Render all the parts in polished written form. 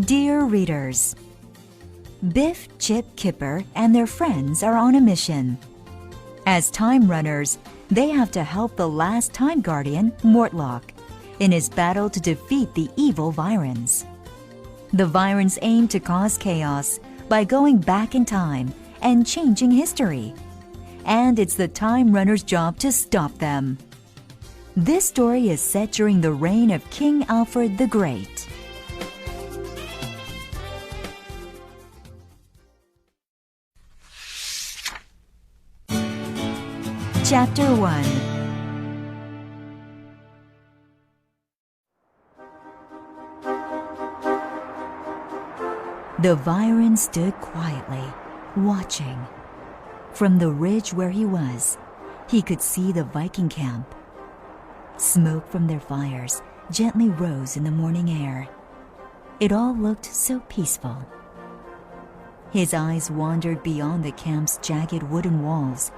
Dear readers, Biff, Chip, Kipper, and their friends are on a mission. As time runners, they have to help the last time guardian, Mortlock, in his battle to defeat the evil Vyrons. The Vyrons aim to cause chaos by going back in time and changing history. And it's the Time Runner's job to stop them. This story is set during the reign of King Alfred the Great. Chapter 1. The Vyron stood quietly, watching. From the ridge where he was, he could see the Viking camp. Smoke from their fires gently rose in the morning air. It all looked so peaceful. His eyes wandered beyond the camp's jagged wooden walls,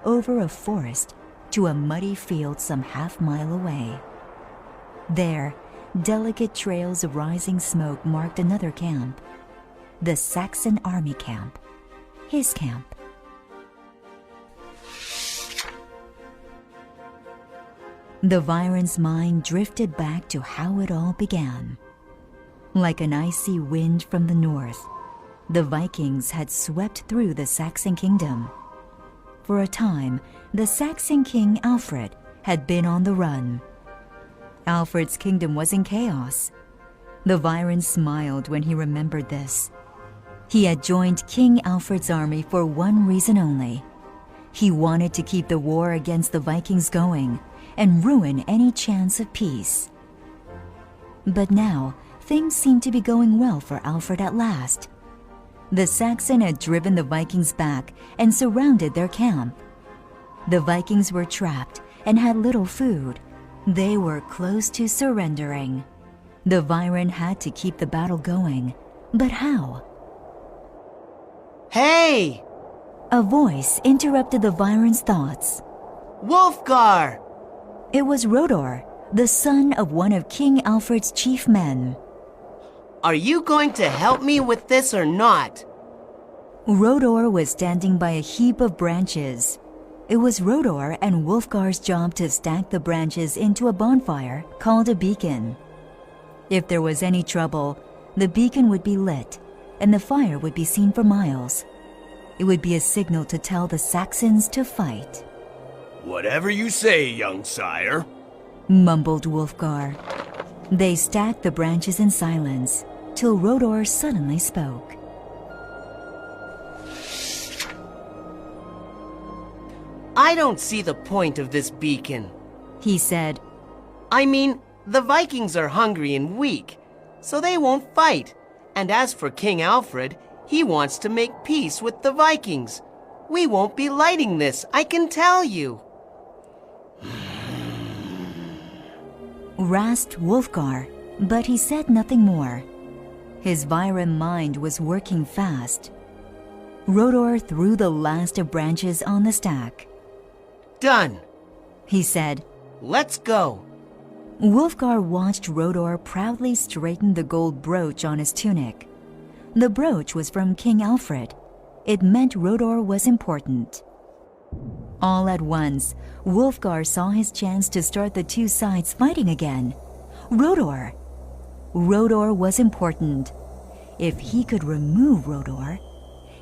over a forest to a muddy field some half-mile away. There, delicate trails of rising smoke marked another camp, the Saxon army camp, his camp. The Vyron's mind drifted back to how it all began. Like an icy wind from the north, the Vikings had swept through the Saxon kingdom. For a time, the Saxon king Alfred had been on the run. Alfred's kingdom was in chaos. The Vyron smiled when he remembered this. He had joined King Alfred's army for one reason only. He wanted to keep the war against the Vikings going and ruin any chance of peace. But now, things seemed to be going well for Alfred at last. The Saxon had driven the Vikings back and surrounded their camp. The Vikings were trapped and had little food. They were close to surrendering. The Vyron had to keep the battle going. But how? Hey! A voice interrupted the Vyron's thoughts. Wulfgar! It was Rodor, the son of one of King Alfred's chief men. Are you going to help me with this or not? Rodor was standing by a heap of branches. It was Rodor and Wulfgar's job to stack the branches into a bonfire called a beacon. If there was any trouble, the beacon would be lit, and the fire would be seen for miles. It would be a signal to tell the Saxons to fight. Whatever you say, young sire, mumbled Wulfgar. They stacked the branches in silence, till Rodor suddenly spoke. I don't see the point of this beacon, he said. I mean, the Vikings are hungry and weak, so they won't fight. And as for King Alfred, he wants to make peace with the Vikings. We won't be lighting this, I can tell you. Rasped Wulfgar, but he said nothing more. His Vyron mind was working fast. Rodor threw the last of branches on the stack. Done, he said. Let's go. Wulfgar watched Rodor proudly straighten the gold brooch on his tunic. The brooch was from King Alfred. It meant Rodor was important. All at once, Wulfgar saw his chance to start the two sides fighting again. Rodor! Rodor was important. If he could remove Rodor,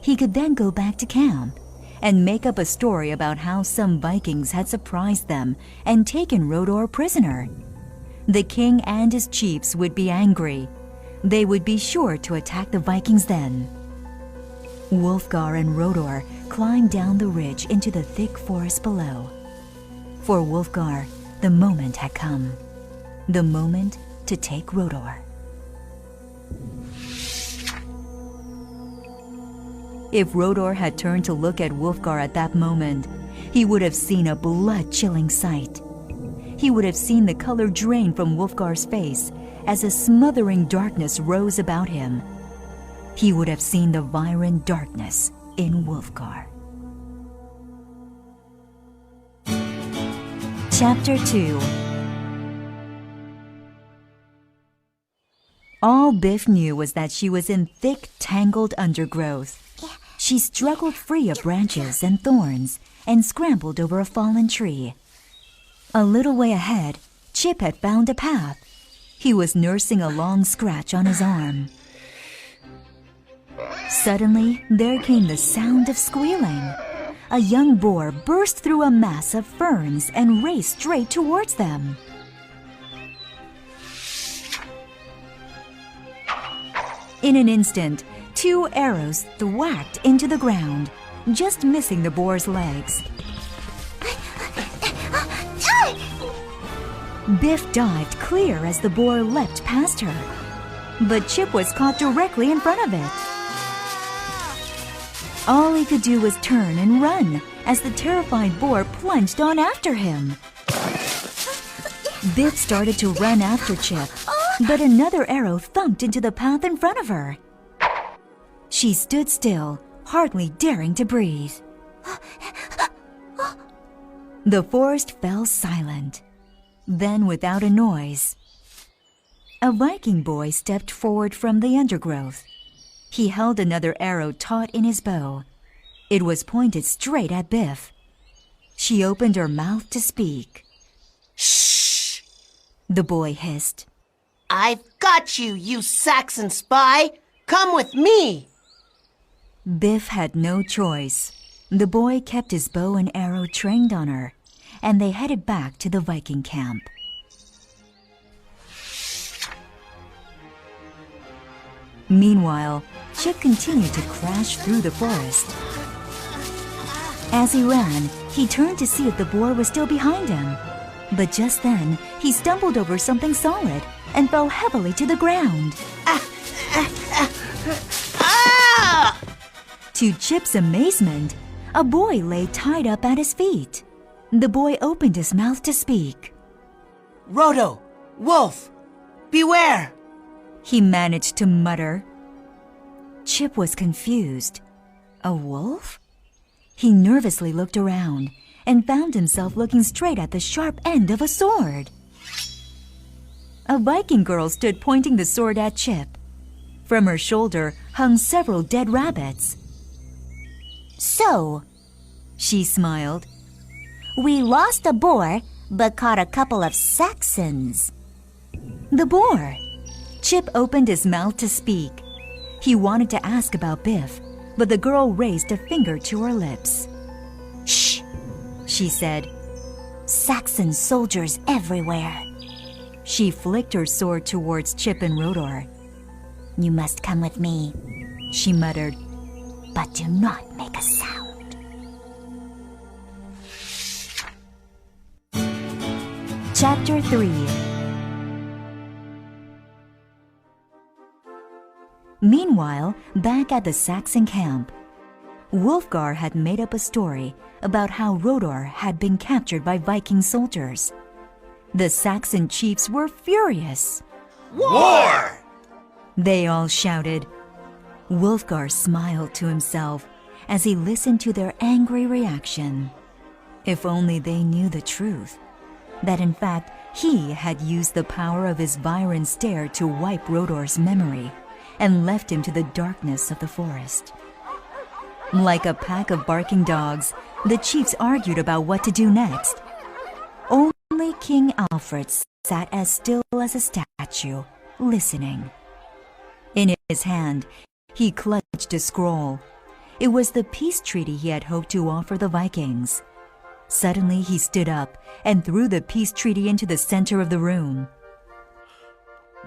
he could then go back to camp and make up a story about how some Vikings had surprised them and taken Rodor prisoner. The king and his chiefs would be angry. They would be sure to attack the Vikings then. Wulfgar and Rodor climbed down the ridge into the thick forest below. For Wulfgar, the moment had come. The moment to take Rodor. If Rodor had turned to look at Wulfgar at that moment, he would have seen a blood-chilling sight. He would have seen the color drain from Wulfgar's face as a smothering darkness rose about him. He would have seen the Vyron darkness in Wulfgar. Chapter 2. All Biff knew was that she was in thick, tangled undergrowth. She struggled free of branches and thorns and scrambled over a fallen tree. A little way ahead, Chip had found a path. He was nursing a long scratch on his arm. Suddenly, there came the sound of squealing. A young boar burst through a mass of ferns and raced straight towards them. In an instant, 2 arrows thwacked into the ground, just missing the boar's legs. Biff dived clear as the boar leapt past her, but Chip was caught directly in front of it. All he could do was turn and run as the terrified boar plunged on after him. Biff started to run after Chip, but another arrow thumped into the path in front of her. She stood still, hardly daring to breathe. The forest fell silent. Then, without a noise, a Viking boy stepped forward from the undergrowth. He held another arrow taut in his bow. It was pointed straight at Biff. She opened her mouth to speak. Shh! The boy hissed. I've got you, you Saxon spy! Come with me! Biff had no choice. The boy kept his bow and arrow trained on her, and they headed back to the Viking camp. Meanwhile, Chip continued to crash through the forest. As he ran, he turned to see if the boar was still behind him. But just then, he stumbled over something solid and fell heavily to the ground. Ah! To Chip's amazement, a boy lay tied up at his feet. The boy opened his mouth to speak. Rodo! Wolf! Beware! He managed to mutter. Chip was confused. A wolf? He nervously looked around and found himself looking straight at the sharp end of a sword. A Viking girl stood pointing the sword at Chip. From her shoulder hung several dead rabbits. So, She smiled. we lost a boar, but caught a couple of Saxons. The boar! Chip opened his mouth to speak. He wanted to ask about Biff, but the girl raised a finger to her lips. Shh! She said. Saxon soldiers everywhere. She flicked her sword towards Chip and Rodor. You must come with me, She muttered. but do not make a sound. Chapter 3. Meanwhile, back at the Saxon camp, Wulfgar had made up a story about how Rodor had been captured by Viking soldiers. The Saxon chiefs were furious. War! They all shouted. Wulfgar smiled to himself as he listened to their angry reaction. If only they knew the truth, that in fact he had used the power of his Viren stare to wipe Rodor's memory and left him to the darkness of the forest. Like a pack of barking dogs, the chiefs argued about what to do next. Only King Alfred sat as still as a statue, listening. In his hand, he clutched a scroll. It was the peace treaty he had hoped to offer the Vikings. Suddenly, he stood up and threw the peace treaty into the center of the room.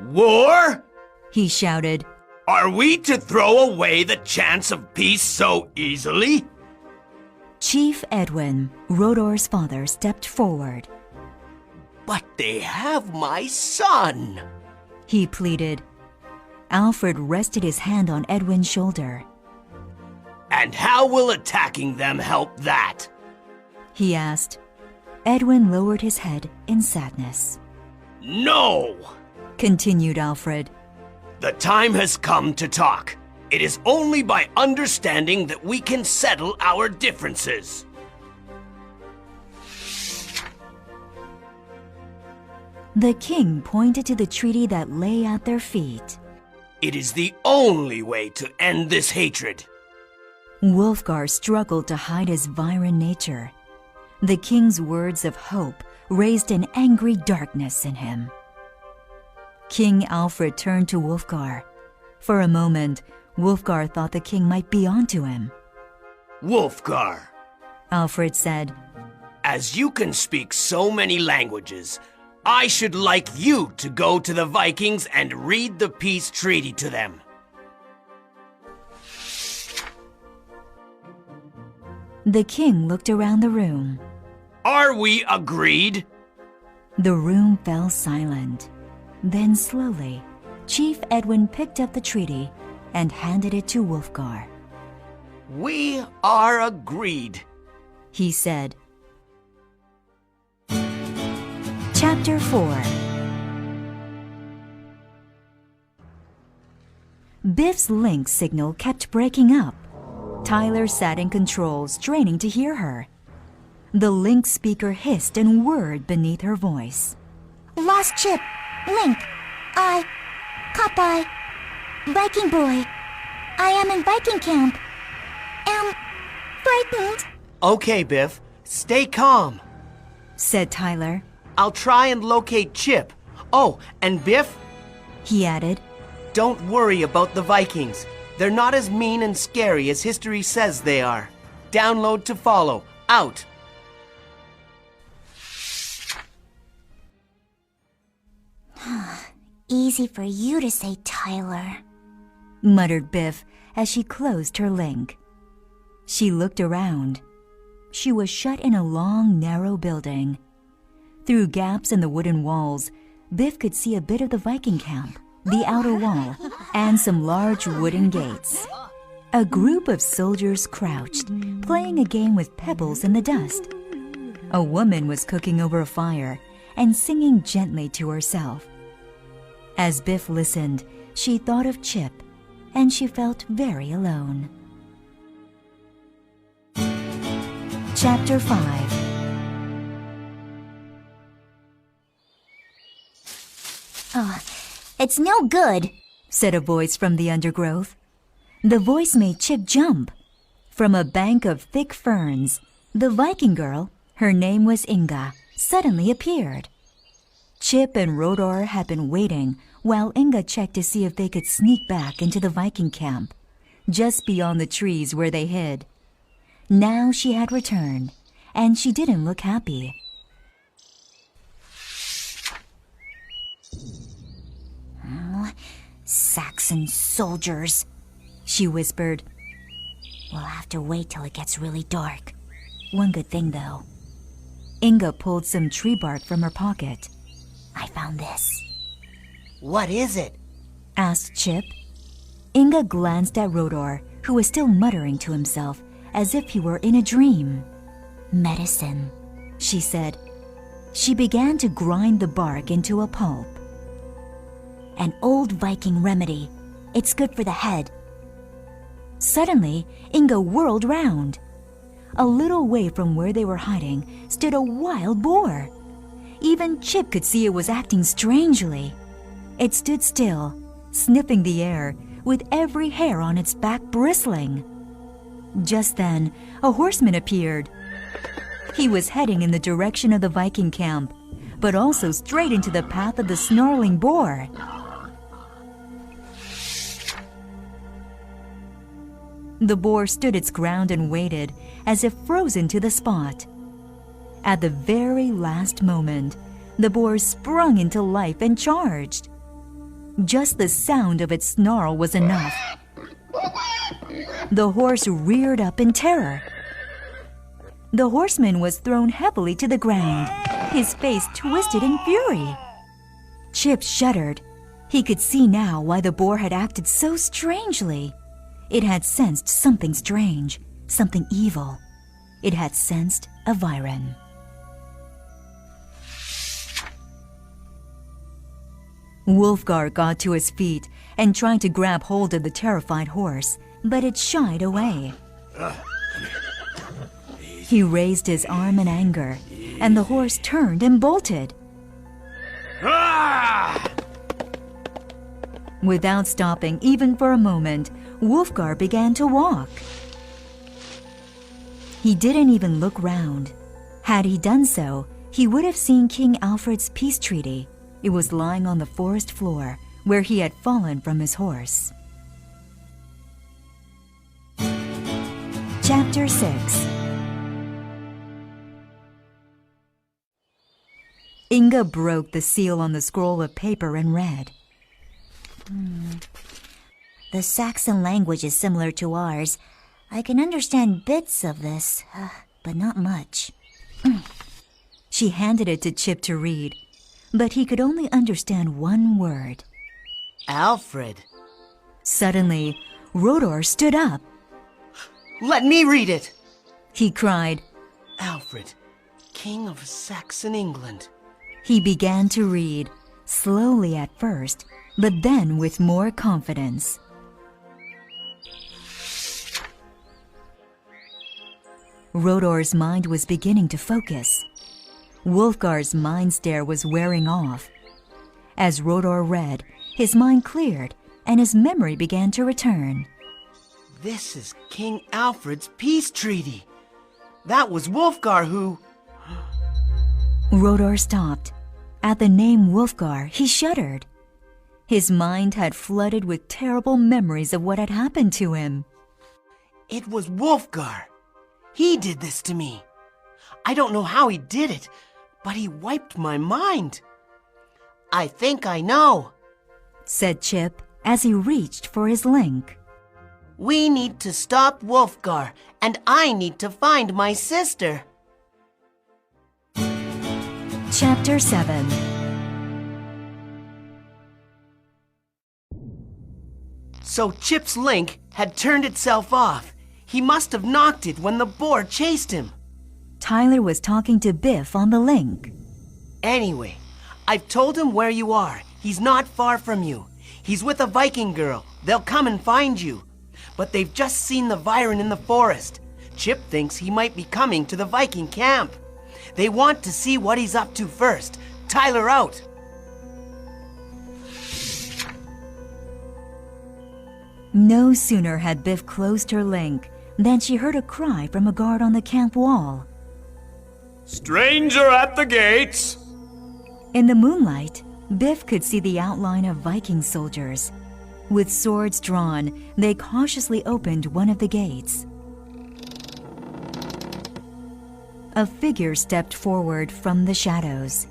War? He shouted. Are we to throw away the chance of peace so easily? Chief Edwin, Rodor's father, stepped forward. But they have my son! He pleaded. Alfred rested his hand on Edwin's shoulder. And how will attacking them help that? He asked. Edwin lowered his head in sadness. No! Continued Alfred. The time has come to talk. It is only by understanding that we can settle our differences. The king pointed to the treaty that lay at their feet. It is the only way to end this hatred. Wulfgar struggled to hide his Viren nature. The king's words of hope raised an angry darkness in him. King Alfred turned to Wulfgar. For a moment, Wulfgar thought the king might be onto him. Wulfgar, Alfred said, as you can speak so many languages, I should like you to go to the Vikings and read the peace treaty to them. The king looked around the room. Are we agreed? The room fell silent. Then slowly, Chief Edwin picked up the treaty and handed it to Wulfgar. We are agreed, He said. Chapter 4. Biff's link signal kept breaking up. Tyler sat in control, straining to hear her. The link speaker hissed and whirred beneath her voice. Lost Chip. Link. Popeye. Viking boy. I am in Viking camp. Am frightened. Okay, Biff, stay calm. Said Tyler. I'll try and locate Chip. Oh, and Biff, He added. don't worry about the Vikings. They're not as mean and scary as history says they are. Download to follow. Out. Easy for you to say, Tyler. Muttered Biff as she closed her link. She looked around. She was shut in a long, narrow building. Through gaps in the wooden walls, Biff could see a bit of the Viking camp, the outer wall, and some large wooden gates. A group of soldiers crouched, playing a game with pebbles in the dust. A woman was cooking over a fire and singing gently to herself. As Biff listened, she thought of Chip, and she felt very alone. Chapter 5. Oh, it's no good. Said a voice from the undergrowth. The voice made Chip jump. From a bank of thick ferns, the Viking girl, her name was Inga, suddenly appeared. Chip and Rodor had been waiting while Inga checked to see if they could sneak back into the Viking camp, just beyond the trees where they hid. Now she had returned, and she didn't look happy. Saxon soldiers, She whispered. we'll have to wait till it gets really dark. One good thing, though. Inga pulled some tree bark from her pocket. I found this. What is it? Asked Chip. Inga glanced at Rodor, who was still muttering to himself as if he were in a dream. Medicine. She said. She began to grind the bark into a pulp. An old Viking remedy. It's good for the head. Suddenly, Inga whirled round. A little way from where they were hiding stood a wild boar. Even Chip could see it was acting strangely. It stood still, sniffing the air, with every hair on its back bristling. Just then, a horseman appeared. He was heading in the direction of the Viking camp, but also straight into the path of the snarling boar. The boar stood its ground and waited, as if frozen to the spot. At the very last moment, the boar sprung into life and charged. Just the sound of its snarl was enough. The horse reared up in terror. The horseman was thrown heavily to the ground, his face twisted in fury. Chip shuddered. He could see now why the boar had acted so strangely. It had sensed something strange, something evil. It had sensed a Viren. Wulfgar got to his feet and tried to grab hold of the terrified horse, but it shied away. He raised his arm in anger, and the horse turned and bolted. Ah! Without stopping even for a moment, Wulfgar began to walk. He didn't even look round. Had he done so, he would have seen King Alfred's peace treaty. It was lying on the forest floor, where he had fallen from his horse. Chapter 6. Inga broke the seal on the scroll of paper and read. The Saxon language is similar to ours. I can understand bits of this, but not much. She handed it to Chip to read, but he could only understand one word. Alfred. Suddenly, Rodor stood up. Let me read it! He cried. Alfred, King of Saxon England. He began to read, slowly at first, but then with more confidence. Rodor's mind was beginning to focus. Wulfgar's mind stare was wearing off. As Rodor read, his mind cleared and his memory began to return. This is King Alfred's peace treaty. That was Wulfgar who... Rodor stopped. At the name Wulfgar, he shuddered. His mind had flooded with terrible memories of what had happened to him. It was Wulfgar. He did this to me. I don't know how he did it, but he wiped my mind. I think I know, said Chip as he reached for his link. We need to stop Wulfgar, and I need to find my sister. Chapter 7. So Chip's link had turned itself off. He must have knocked it when the boar chased him. Tyler was talking to Biff on the link. Anyway, I've told him where you are. He's not far from you. He's with a Viking girl. They'll come and find you. But they've just seen the Viren in the forest. Chip thinks he might be coming to the Viking camp. They want to see what he's up to first. Tyler out. No sooner had Biff closed her link than she heard a cry from a guard on the camp wall. Stranger at the gates! In the moonlight, Biff could see the outline of Viking soldiers. With swords drawn, they cautiously opened one of the gates. A figure stepped forward from the shadows.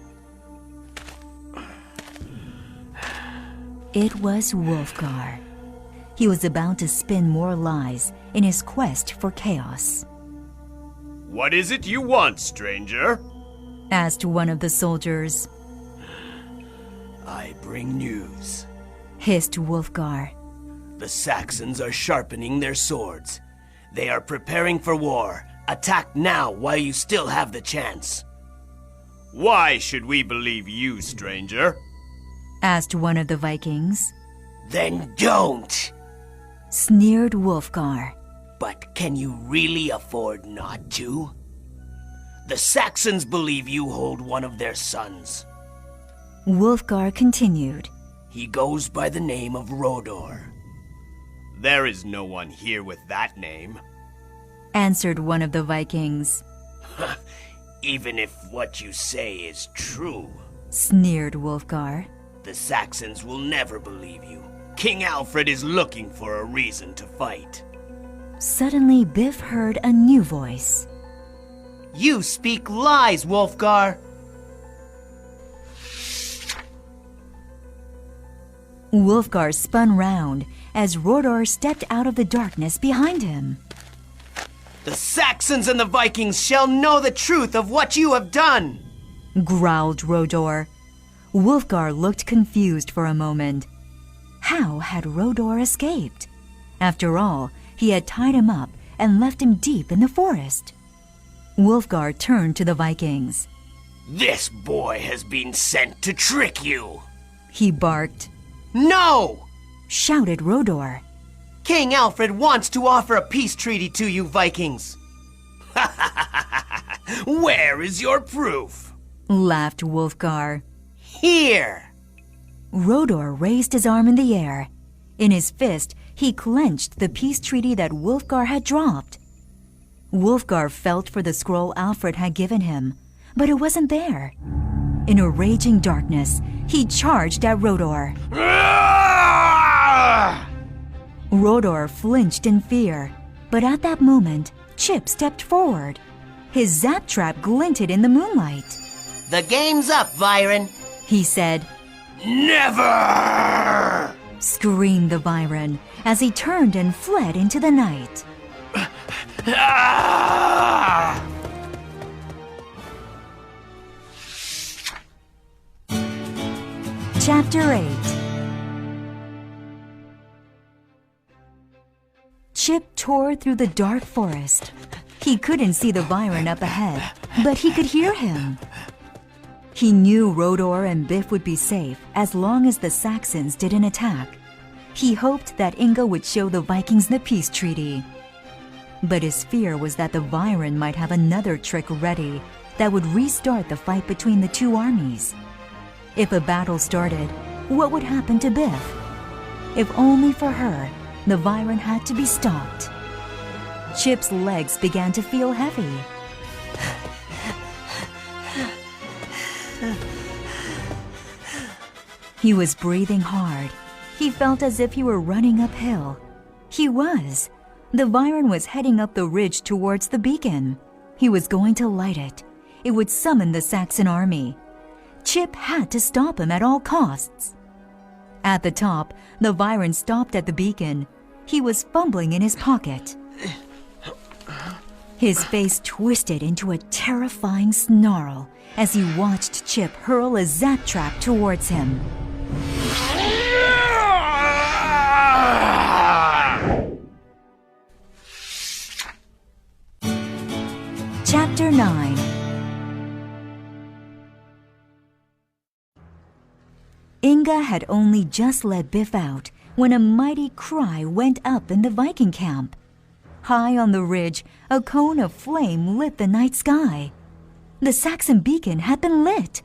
It was Wulfgar. He was about to spin more lies in his quest for chaos. What is it you want, stranger? Asked one of the soldiers. I bring news. Hissed Wulfgar. The Saxons are sharpening their swords. They are preparing for war. Attack now while you still have the chance. Why should we believe you, stranger? Asked one of the Vikings. Then don't! Sneered Wulfgar. But can you really afford not to? The Saxons believe you hold one of their sons. Wulfgar continued. He goes by the name of Rodor. There is no one here with that name. Answered one of the Vikings. Even if what you say is true, sneered Wulfgar, the Saxons will never believe you. King Alfred is looking for a reason to fight. Suddenly, Biff heard a new voice. You speak lies, Wulfgar! Wulfgar spun round as Rodor stepped out of the darkness behind him. The Saxons and the Vikings shall know the truth of what you have done! Growled Rodor. Wulfgar looked confused for a moment. How had Rodor escaped? After all, he had tied him up and left him deep in the forest. Wulfgar turned to the Vikings. This boy has been sent to trick you! He barked. No! Shouted Rodor. King Alfred wants to offer a peace treaty to you, Vikings. Where is your proof? Laughed Wulfgar. Here! Rodor raised his arm in the air. In his fist, he clenched the peace treaty that Wulfgar had dropped. Wulfgar felt for the scroll Alfred had given him, but it wasn't there. In a raging darkness, he charged at Rodor. Rodor flinched in fear, but at that moment, Chip stepped forward. His zap trap glinted in the moonlight. The game's up, Viren. He said, Never! screamed the Viren as he turned and fled into the night. Chapter 8. Chip tore through the dark forest. He couldn't see the Viren up ahead, but he could hear him. He knew Rodor and Biff would be safe as long as the Saxons didn't attack. He hoped that Inga would show the Vikings the peace treaty. But his fear was that the Viren might have another trick ready that would restart the fight between the two armies. If a battle started, what would happen to Biff? If only for her, the Viren had to be stopped. Chip's legs began to feel heavy. He was breathing hard. He felt as if he were running uphill. He was. The Viren was heading up the ridge towards the beacon. He was going to light it. It would summon the Saxon army. Chip had to stop him at all costs. At the top, the Viren stopped at the beacon. He was fumbling in his pocket. His face twisted into a terrifying snarl as he watched Chip hurl a zap trap towards him. Chapter 9. Inga had only just let Biff out when a mighty cry went up in the Viking camp. High on the ridge, a cone of flame lit the night sky. The Saxon beacon had been lit.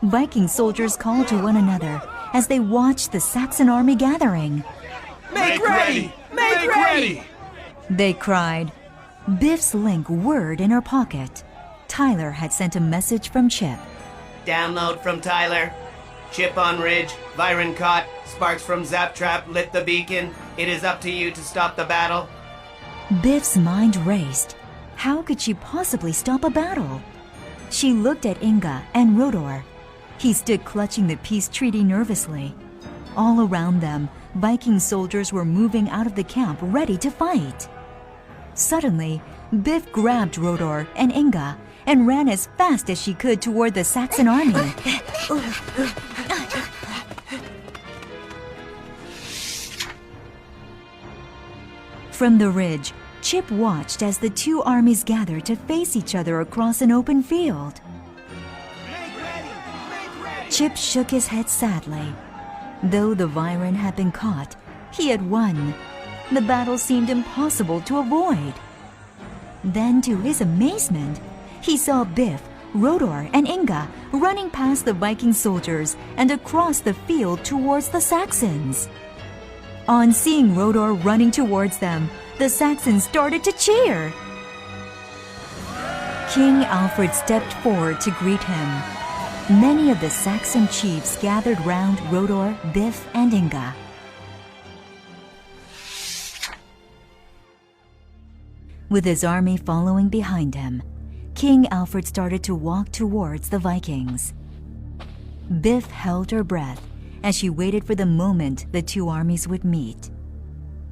Viking soldiers called to one another as they watched the Saxon army gathering. Make ready! Make ready! They cried. Biff's link whirred in her pocket. Tyler had sent a message from Chip. Download from Tyler. Chip on ridge, Viren caught, sparks from zap trap lit the beacon. It is up to you to stop the battle. Biff's mind raced. How could she possibly stop a battle? She looked at Inga and Rodor. He stood clutching the peace treaty nervously. All around them, Viking soldiers were moving out of the camp ready to fight. Suddenly, Biff grabbed Rodor and Inga and ran as fast as she could toward the Saxon army. From the ridge, Chip watched as the two armies gathered to face each other across an open field. Chip shook his head sadly. Though the Viren had been caught, he had won. The battle seemed impossible to avoid. Then, to his amazement, he saw Biff, Rodor, and Inga running past the Viking soldiers and across the field towards the Saxons. On seeing Rodor running towards them, the Saxons started to cheer. King Alfred stepped forward to greet him. Many of the Saxon chiefs gathered round Rodor, Biff, and Inga. With his army following behind him, King Alfred started to walk towards the Vikings. Biff held her breath as she waited for the moment the two armies would meet.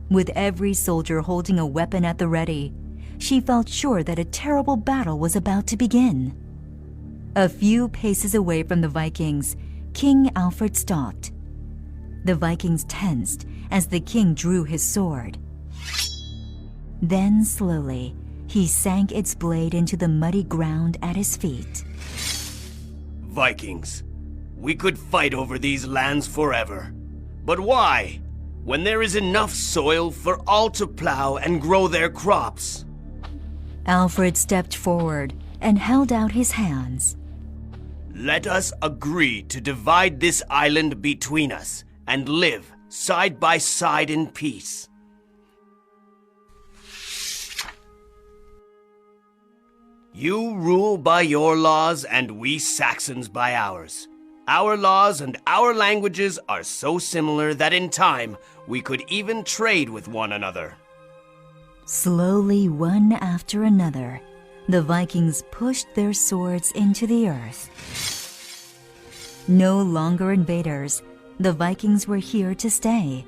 With every soldier holding a weapon at the ready, she felt sure that a terrible battle was about to begin. A few paces away from the Vikings, King Alfred stopped. The Vikings tensed as the king drew his sword. Then, slowly, he sank its blade into the muddy ground at his feet. Vikings, we could fight over these lands forever. But why? When there is enough soil for all to plow and grow their crops. Alfred stepped forward and held out his hands. Let us agree to divide this island between us and live side by side in peace. You rule by your laws and we Saxons by ours. Our laws and our languages are so similar that in time we could even trade with one another. Slowly, one after another, the Vikings pushed their swords into the earth. No longer invaders, the Vikings were here to stay.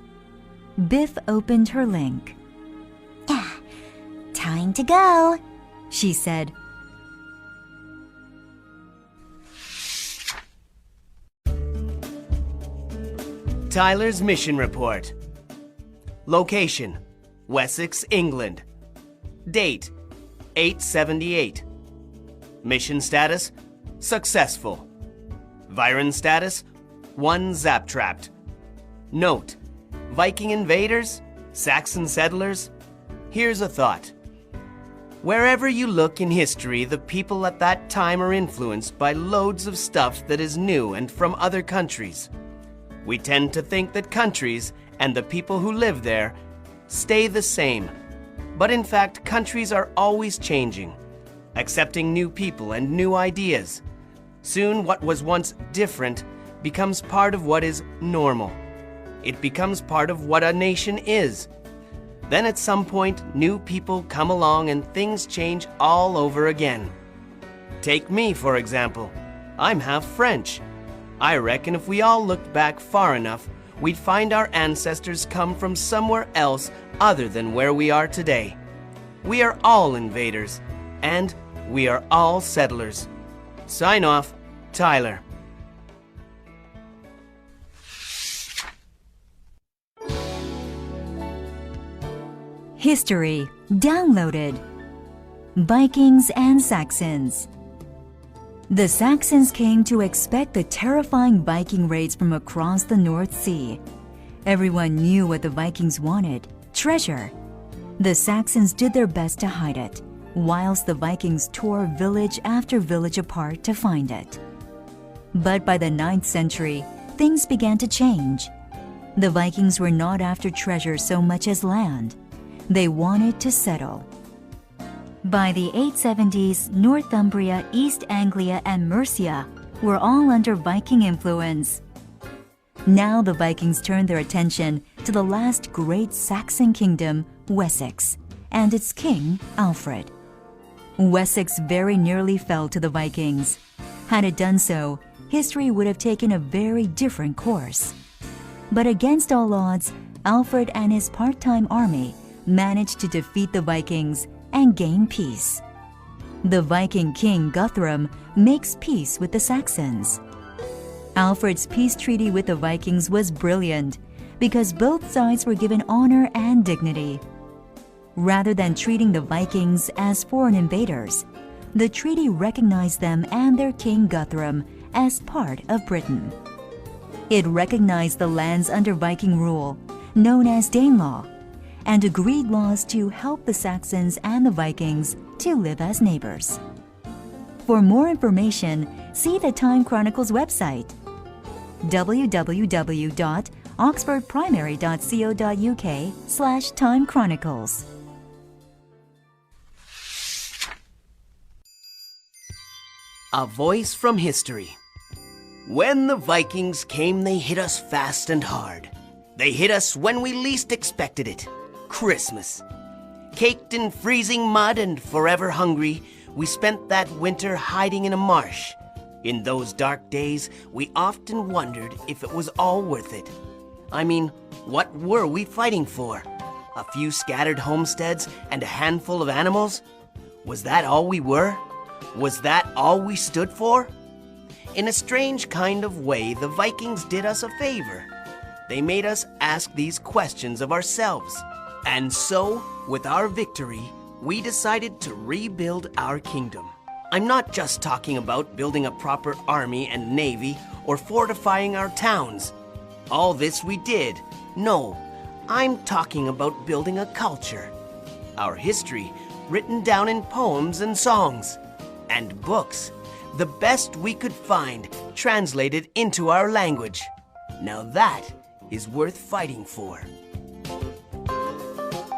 Biff opened her link. Time to go. She said, Tyler's mission report. Location: Wessex, England. Date: 878. Mission status: successful. Viren status: 1 zap-trapped. Note: Viking invaders? Saxon settlers? Here's a thought. Wherever you look in history, the people at that time are influenced by loads of stuff that is new and from other countries. We tend to think that countries and the people who live there stay the same. But in fact, countries are always changing, accepting new people and new ideas. Soon, what was once different becomes part of what is normal. It becomes part of what a nation is. Then at some point, new people come along and things change all over again. Take me, for example. I'm half French. I reckon if we all looked back far enough, we'd find our ancestors come from somewhere else other than where we are today. We are all invaders, and we are all settlers. Sign off, Tyler. History downloaded. Vikings and Saxons. The Saxons came to expect the terrifying Viking raids from across the North Sea. Everyone knew what the Vikings wanted: treasure. The Saxons did their best to hide it, whilst the Vikings tore village after village apart to find it. But by the 9th century, things began to change. The Vikings were not after treasure so much as land. They wanted to settle. By the 870s, Northumbria, East Anglia, and Mercia were all under Viking influence. Now the Vikings turned their attention to the last great Saxon kingdom, Wessex, and its king, Alfred. Wessex very nearly fell to the Vikings. Had it done so, history would have taken a very different course. But against all odds, Alfred and his part-time army managed to defeat the Vikings and gain peace. The Viking king Guthrum makes peace with the Saxons. Alfred's peace treaty with the Vikings was brilliant because both sides were given honor and dignity. Rather than treating the Vikings as foreign invaders, the treaty recognized them and their king Guthrum as part of Britain. It recognized the lands under Viking rule, known as Danelaw, and agreed laws to help the Saxons and the Vikings to live as neighbors. For more information, see the Time Chronicles website, www.oxfordprimary.co.uk/Time Chronicles. A voice from history. When the Vikings came, they hit us fast and hard. They hit us when we least expected it. Christmas. Caked in freezing mud and forever hungry, we spent that winter hiding in a marsh. In those dark days, we often wondered if it was all worth it. I mean, what were we fighting for? A few scattered homesteads and a handful of animals? Was that all we were? Was that all we stood for? In a strange kind of way, the Vikings did us a favor. They made us ask these questions of ourselves. And so, with our victory, we decided to rebuild our kingdom. I'm not just talking about building a proper army and navy or fortifying our towns. All this we did. No, I'm talking about building a culture. Our history written down in poems and songs. And books. the best we could find translated into our language. Now that is worth fighting for.